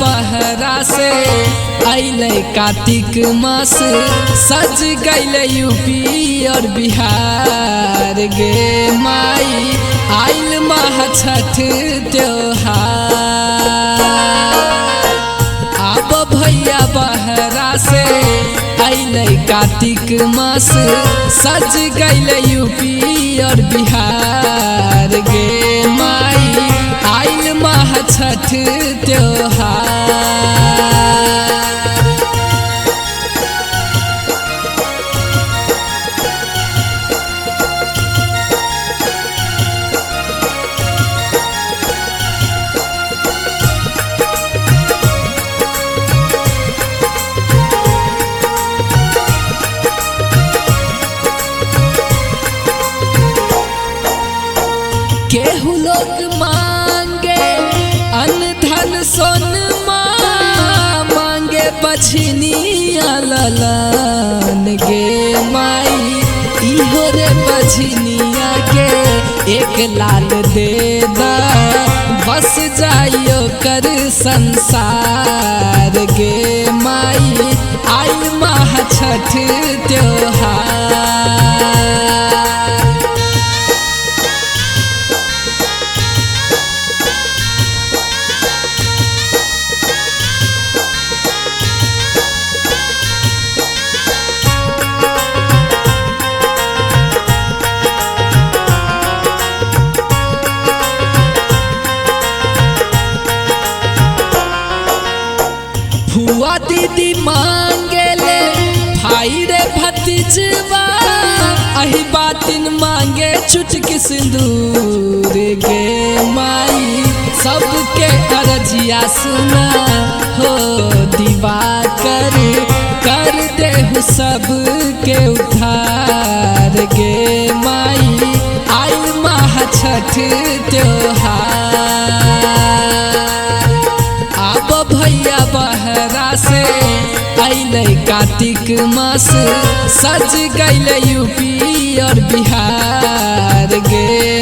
बहरा से अइले कार्तिक मास सज गइले यूपी और बिहार गे माई आइल महा छठ त्योहार। अब भैया बहरा से अइले कार्तिक मास सज गइले यूपी और बिहार गे माई आइल महा छठ त्योहार। केहू लोग मांगे अन्न धन सोनमा मांगे बछनिया ललन गे माई इहो रे बछनिया के एक लाल दे दा बस जाइयो कर संसार गे माई आई महा छठ त्योहार। फुआ दीदी मांगेले भाई रे भतीजवा अही बातिन मांगे चुटकी सिंदूर गे माई सबके अर्जिया सुना हो दीवा कर देहु सबके उद्धार गे माई आई महा छठ त्योहार। अब भैया बहरा से अइले कार्तिक मास सज गइले यूपी और बिहार गे